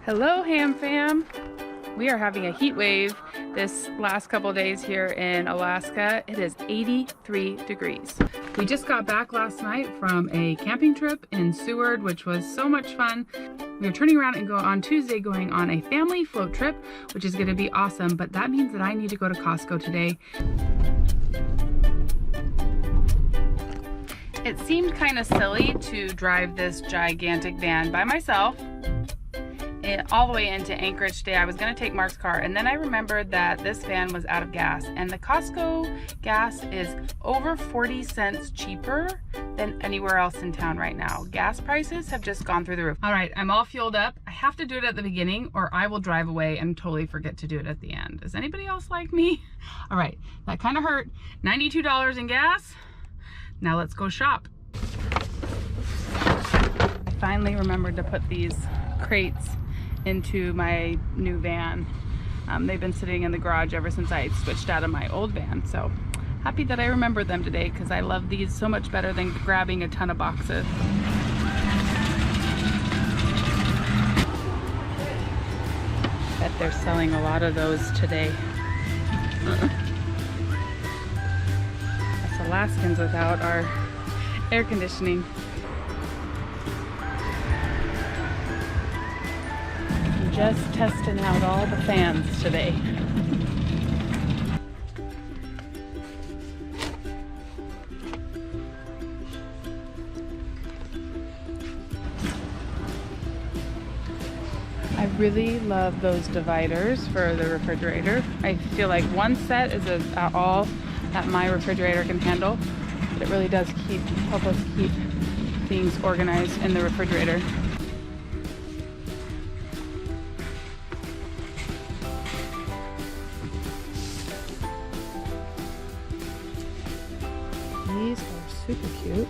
Hello, Hamm fam. We are having a heat wave this last couple days here in Alaska. It is 83 degrees. We just got back last night from a camping trip in Seward, which was so much fun. We are turning around and go on Tuesday going on a family float trip, which is gonna be awesome, but that means that I need to go to Costco today. It seemed kind of silly to drive this gigantic van by myself all the way into Anchorage today. I was going to take Mark's car, and then I remembered that this van was out of gas, and the Costco gas is over 40 cents cheaper than anywhere else in town right now. Gas prices have just gone through the roof. All right, I'm all fueled up. I have to do it at the beginning or I will drive away and totally forget to do it at the end. Is anybody else like me? All right, that kind of hurt. $92 in gas. Now let's go shop. I finally remembered to put these crates into my new van. They've been sitting in the garage ever since I switched out of my old van, so happy that I remembered them today because I love these so much better than grabbing a ton of boxes. Bet they're selling a lot of those today. Us Alaskans without our air conditioning. Just testing out all the fans today. I really love those dividers for the refrigerator. I feel like one set is all that my refrigerator can handle, but it really does help us keep things organized in the refrigerator. These are super cute.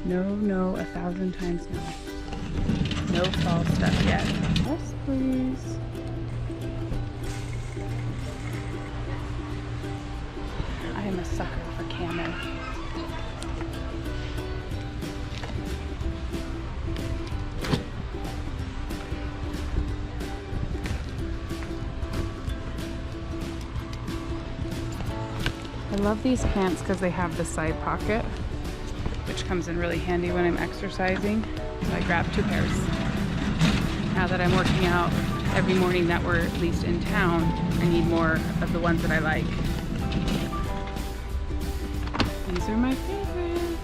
No, 1,000 times no. No fall stuff yet. Yes, please. I am a sucker for camo. I love these pants because they have the side pocket, which comes in really handy when I'm exercising. So I grabbed 2 pairs. Now that I'm working out every morning that we're at least in town, I need more of the ones that I like. These are my favorite.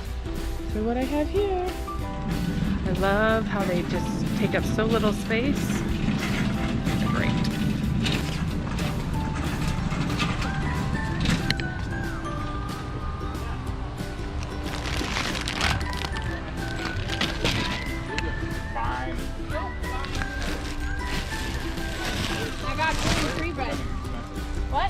These are what I have here. I love how they just take up so little space. They're great. What?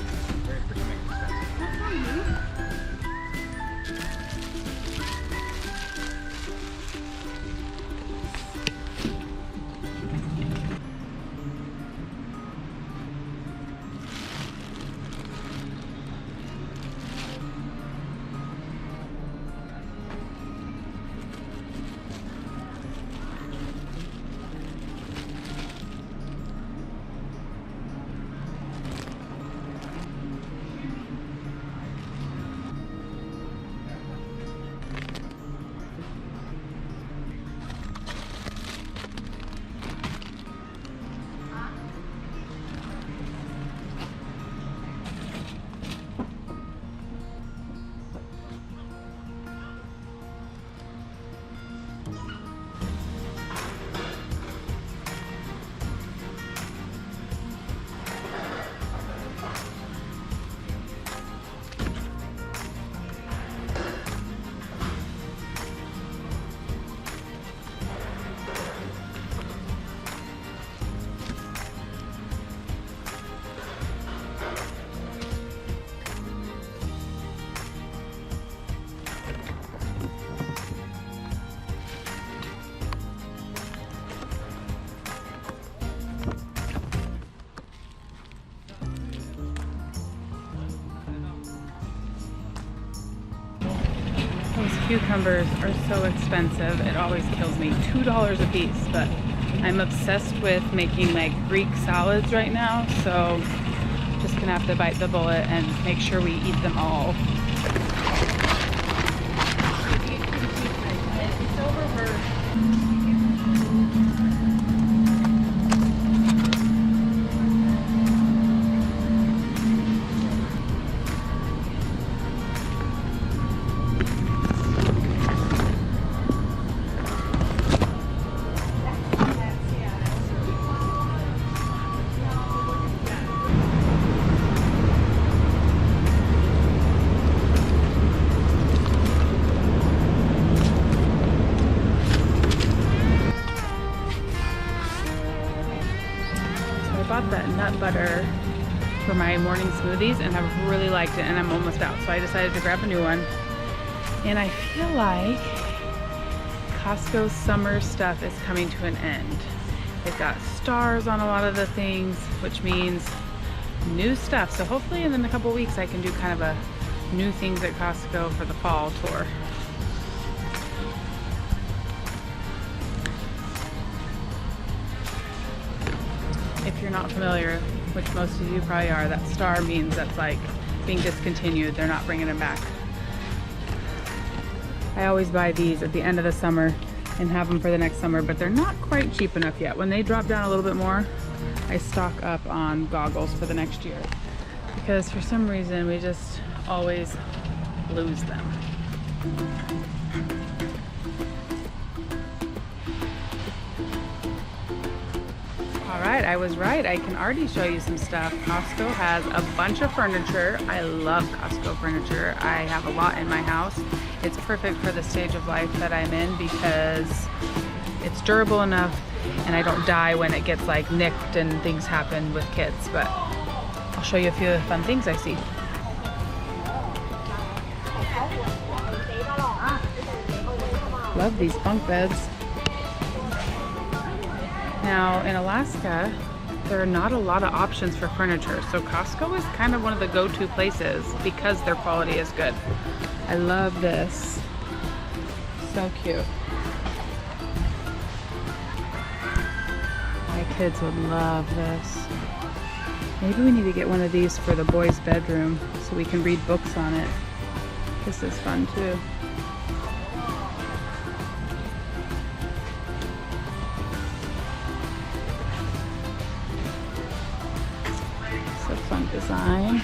cucumbers are so expensive. It always kills me. $2 a piece, but I'm obsessed with making like Greek salads right now, so just gonna have to bite the bullet and make sure we eat them all. I bought that nut butter for my morning smoothies and I've really liked it, and I'm almost out, so I decided to grab a new one. And I feel like Costco's summer stuff is coming to an end. They've got stars on a lot of the things, which means new stuff. So hopefully in a couple weeks I can do kind of a new things at Costco for the fall tour. If you're not familiar, which most of you probably are, that star means that's like being discontinued. They're not bringing them back. I always buy these at the end of the summer and have them for the next summer, but they're not quite cheap enough yet. When they drop down a little bit more, I stock up on goggles for the next year, because for some reason we just always lose them. Alright, I was right. I can already show you some stuff. Costco has a bunch of furniture. I love Costco furniture. I have a lot in my house. It's perfect for the stage of life that I'm in because it's durable enough and I don't die when it gets like nicked and things happen with kids. But I'll show you a few of the fun things I see. Love these bunk beds. Now in Alaska, there are not a lot of options for furniture, so Costco is kind of one of the go-to places because their quality is good. I love this. So cute. My kids would love this. Maybe we need to get one of these for the boys' bedroom so we can read books on it. This is fun too. Fun design.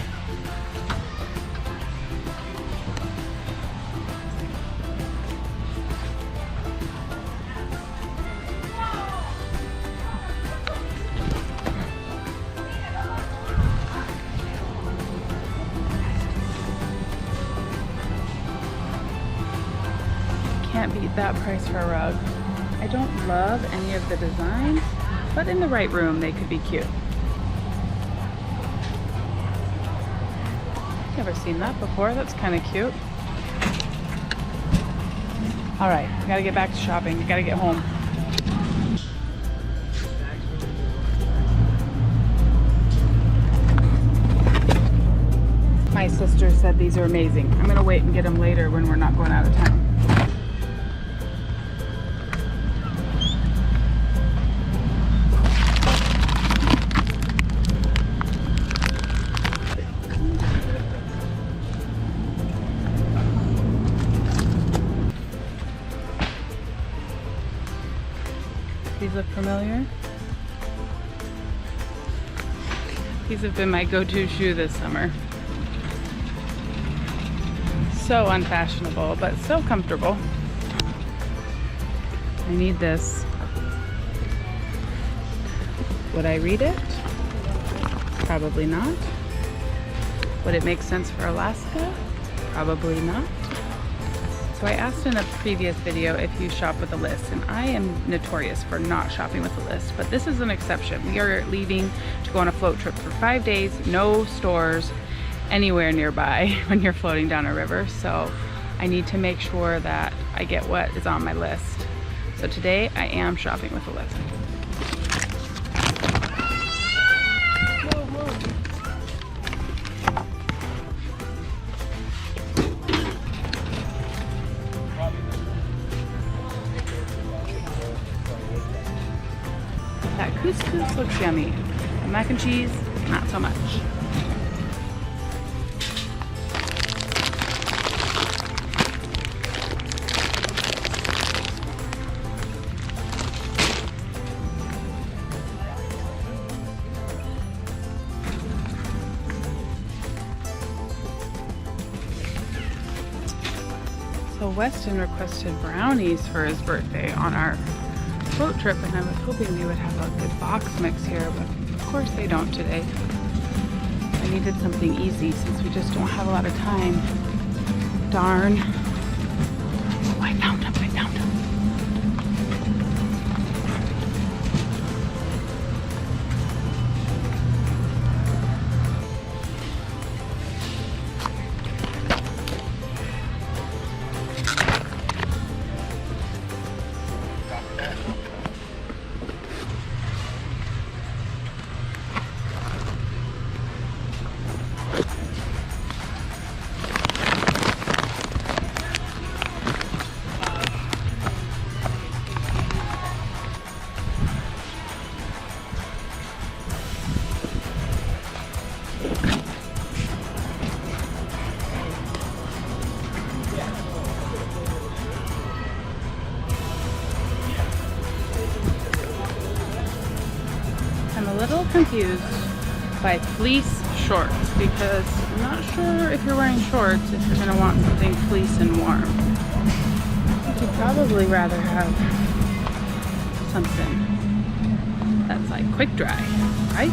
Can't beat that price for a rug. I don't love any of the designs, but in the right room they could be cute. Never seen that before. That's kind of cute. All right, we gotta get back to shopping. We gotta get home. My sister said these are amazing. I'm gonna wait and get them later when we're not going out of town. These look familiar. These have been my go-to shoe this summer. So unfashionable, but so comfortable. I need this. Would I read it? Probably not. Would it make sense for Alaska? Probably not. So I asked in a previous video if you shop with a list, and I am notorious for not shopping with a list, but this is an exception. We are leaving to go on a float trip for 5 days, no stores anywhere nearby when you're floating down a river, so I need to make sure that I get what is on my list. So today I am shopping with a list. That couscous looks yummy. The mac and cheese, not so much. So Weston requested brownies for his birthday on our float trip, and I was hoping they would have a good box mix here, but of course they don't today. I needed something easy since we just don't have a lot of time. Darn. Oh, I found them, I found them. A little confused by fleece shorts because I'm not sure if you're wearing shorts if you're going to want something fleece and warm. You'd probably rather have something that's like quick dry, right?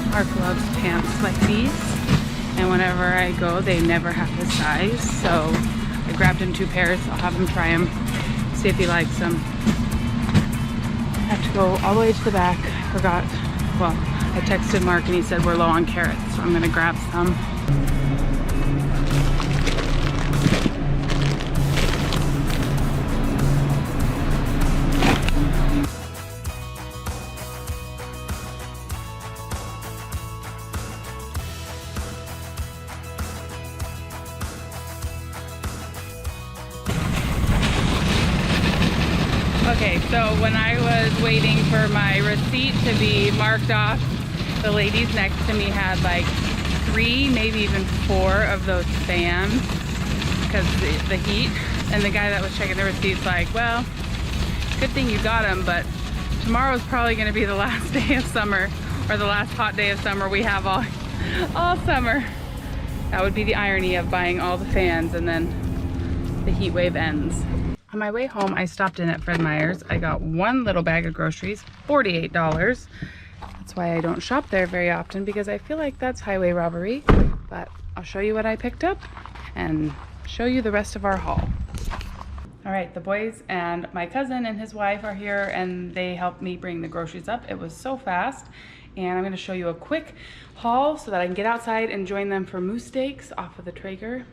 Mark loves pants like these, and whenever I go they never have his size, so I grabbed him 2 pairs. I'll have him try them, see if he likes them. I have to go all the way to the back. I forgot, well, I texted Mark and he said we're low on carrots, so I'm gonna grab some. Okay, so when I was waiting for my receipt to be marked off, the ladies next to me had like 3, maybe even 4 of those fans because the heat. And the guy that was checking the receipt's like, well, good thing you got them, but tomorrow's probably going to be the last day of summer, or the last hot day of summer we have all summer. That would be the irony of buying all the fans and then the heat wave ends. On my way home, I stopped in at Fred Meyer's. I got 1 little bag of groceries, $48. That's why I don't shop there very often, because I feel like that's highway robbery. But I'll show you what I picked up and show you the rest of our haul. All right, the boys and my cousin and his wife are here, and they helped me bring the groceries up. It was so fast. And I'm gonna show you a quick haul so that I can get outside and join them for moose steaks off of the Traeger.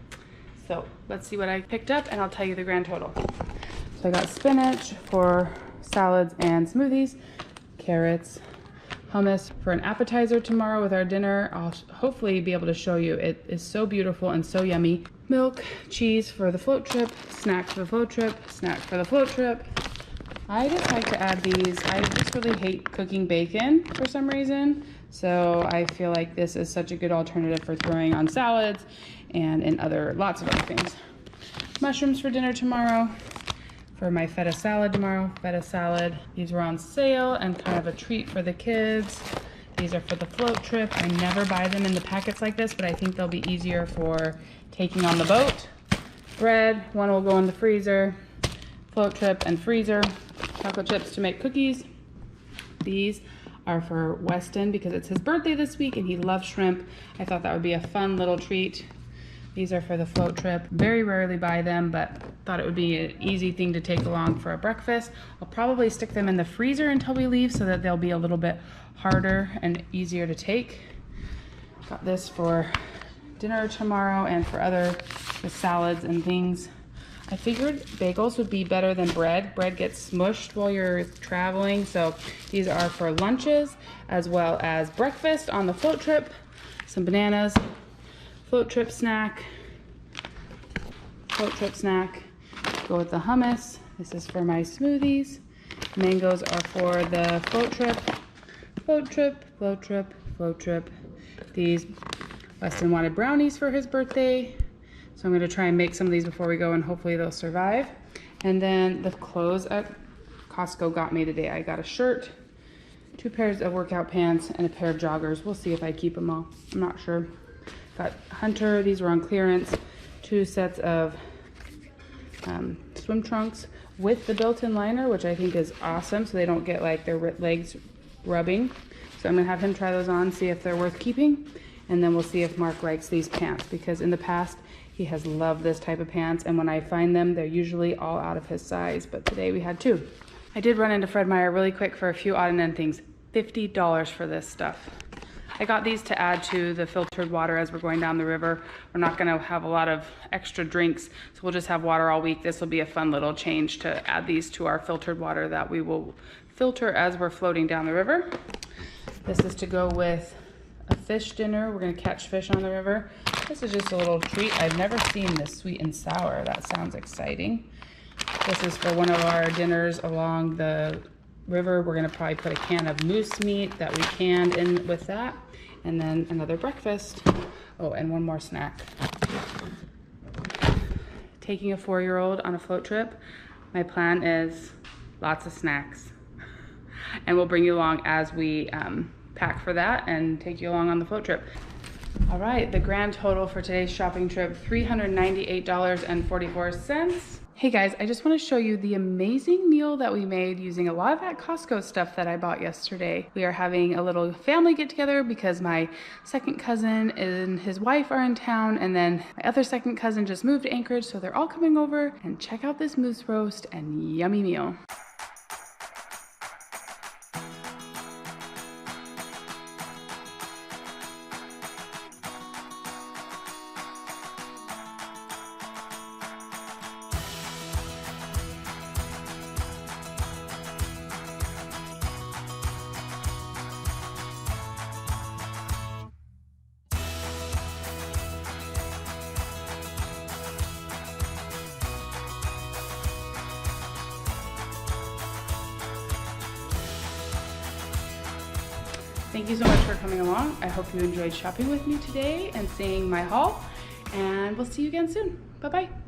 So let's see what I picked up and I'll tell you the grand total. So I got spinach for salads and smoothies, carrots, hummus for an appetizer tomorrow with our dinner. I'll hopefully be able to show you. It is so beautiful and so yummy. Milk, cheese for the float trip, snacks for the float trip, snacks for the float trip. I just like to add these. I just really hate cooking bacon for some reason. So I feel like this is such a good alternative for throwing on salads and in lots of other things. Mushrooms for dinner tomorrow. For my feta salad tomorrow, feta salad. These were on sale and kind of a treat for the kids. These are for the float trip. I never buy them in the packets like this, but I think they'll be easier for taking on the boat. Bread, 1 will go in the freezer. Float trip and freezer. Chocolate chips to make cookies. These are for Weston because it's his birthday this week and he loves shrimp. I thought that would be a fun little treat. These are for the float trip. Very rarely buy them, but thought it would be an easy thing to take along for a breakfast. I'll probably stick them in the freezer until we leave so that they'll be a little bit harder and easier to take. Got this for dinner tomorrow and for other salads and things. I figured bagels would be better than bread. Bread gets smushed while you're traveling, so these are for lunches as well as breakfast on the float trip. Some bananas, float trip snack, Go with the hummus. This is for my smoothies. Mangoes are for the float trip. These, Weston wanted brownies for his birthday, so I'm gonna try and make some of these before we go, and hopefully they'll survive. And then the clothes at Costco got me today. I got a shirt, 2 pairs of workout pants, and a pair of joggers. We'll see if I keep them all. I'm not sure. Got Hunter, these were on clearance. 2 sets of swim trunks with the built-in liner, which I think is awesome, so they don't get like their legs rubbing. So I'm gonna have him try those on, see if they're worth keeping, and then we'll see if Mark likes these pants, because in the past he has loved this type of pants, and when I find them, they're usually all out of his size, but today we had 2. I did run into Fred Meyer really quick for a few odd and end things. $50 for this stuff. I got these to add to the filtered water as we're going down the river. We're not gonna have a lot of extra drinks, so we'll just have water all week. This will be a fun little change to add these to our filtered water that we will filter as we're floating down the river. This is to go with a fish dinner. We're gonna catch fish on the river. This is just a little treat. I've never seen this sweet and sour. That sounds exciting. This is for one of our dinners along the river. We're gonna probably put a can of moose meat that we canned in with that, and then another breakfast. Oh, and one more snack. Taking a 4-year-old on a float trip, my plan is lots of snacks. And we'll bring you along as we pack for that and take you along on the float trip. All right, the grand total for today's shopping trip, $398.44. Hey guys, I just want to show you the amazing meal that we made using a lot of that Costco stuff that I bought yesterday. We are having a little family get together because my second cousin and his wife are in town, and then my other second cousin just moved to Anchorage, so they're all coming over, and check out this moose roast and yummy meal. Thank you so much for coming along. I hope you enjoyed shopping with me today and seeing my haul, and we'll see you again soon. Bye-bye.